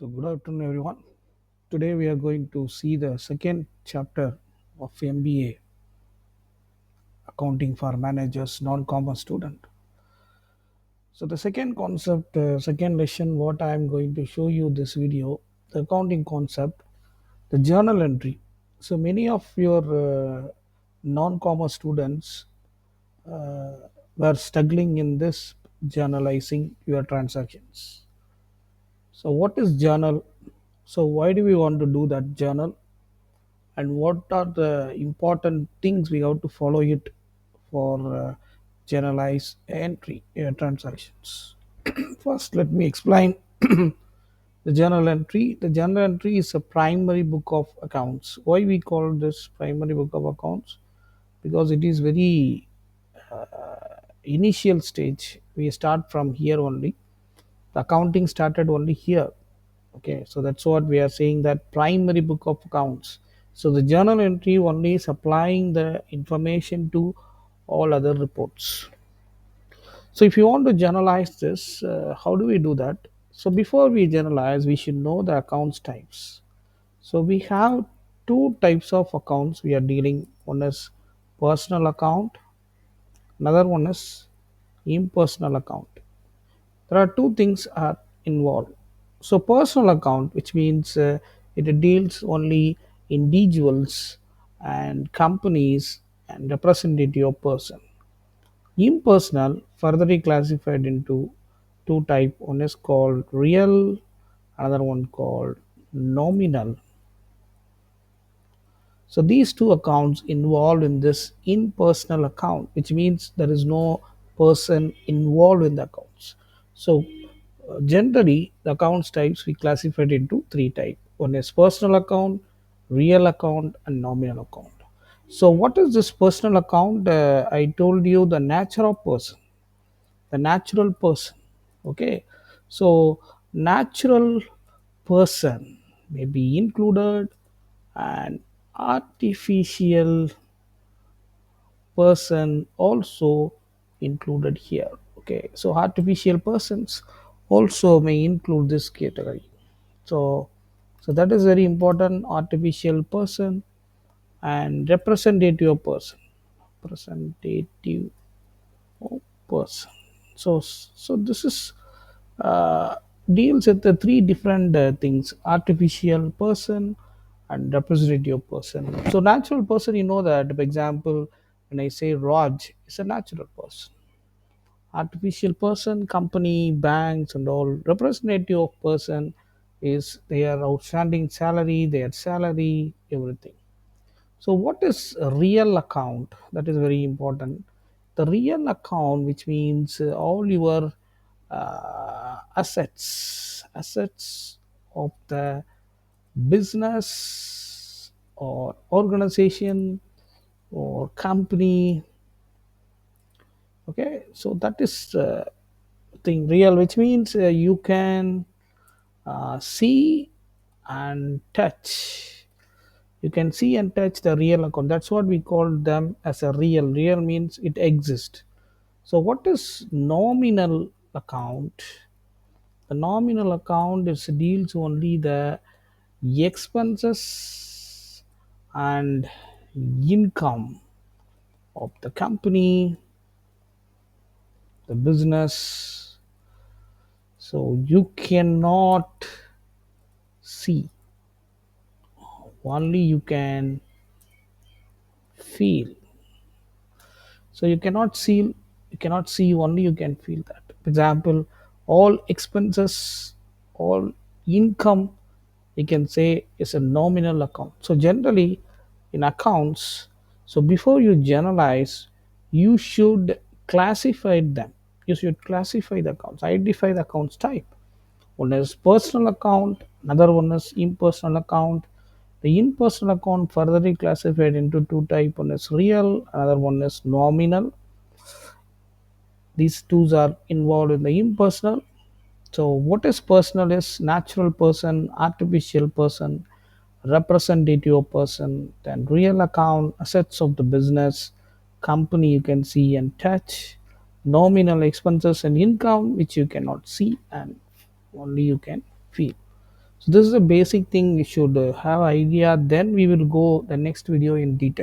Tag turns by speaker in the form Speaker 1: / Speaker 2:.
Speaker 1: So, good afternoon, everyone. Today, we are going to see the second chapter of MBA Accounting for Managers Non Commerce Student. So, the second concept, second lesson, what I am going to show you this video, the accounting concept, the journal entry. So, many of your non commerce students were struggling in this journalizing your transactions. So, what is journal? So, why do we want to do that journal? And what are the important things we have to follow it for generalized entry transactions. First, let me explain the journal entry. The journal entry is a primary book of accounts. Why we call this primary book of accounts? Because it is very initial stage. We start from here only. The accounting started only here. Okay, so that's what we are saying, that primary book of accounts. So the journal entry only is applying the information to all other reports. So if you want to generalize this, how do we do that? So before we generalize, we should know the accounts types. So we have two types of accounts we are dealing. One is personal account, another one is impersonal account. There are two things are involved. So personal account, which means it deals only individuals and companies and representative person. Impersonal further classified into two type. One is called real, another one called nominal. So these two accounts involved in this impersonal account, which means there is no person involved in the accounts. So generally, the accounts types we classified into three types. One is personal account, real account, and nominal account. So what is this personal account? I told you the nature of person, the natural person. Okay, so natural person may be included and artificial person also included here. Okay, so artificial persons also may include this category. So so that is very important. Artificial person and representative person, representative person. So this is uh, deals with the three different things: artificial person and representative person. So natural person, you know that, for example, when I say Raj is a natural person. Artificial person, company, banks and all. Representative person is their outstanding salary, their salary, everything. So what is a real account? That is very important. The real account, which means all your assets of the business or organization or company. Okay, so that is thing real, which means you can see and touch. You can see and touch the real account. That's what we call them as a real. Real means it exists. So what is nominal account? The nominal account is deals only the expenses and income of the company, the business. So you cannot see, only you can feel. So you cannot see, only you can feel that. For example, all expenses, all income, you can say is a nominal account. So generally in accounts, so before you generalize, you should classify them. You should classify the accounts, identify the accounts type. One is personal account, another one is impersonal account. The impersonal account further classified into two type. One is real, another one is nominal. These two are involved in the impersonal. So what is personal is natural person, artificial person, representative person. Then real account, assets of the business, company you can see and touch, nominal expenses and income which you cannot see and only you can feel. So this is a basic thing we should have idea, then we will go the next video in detail.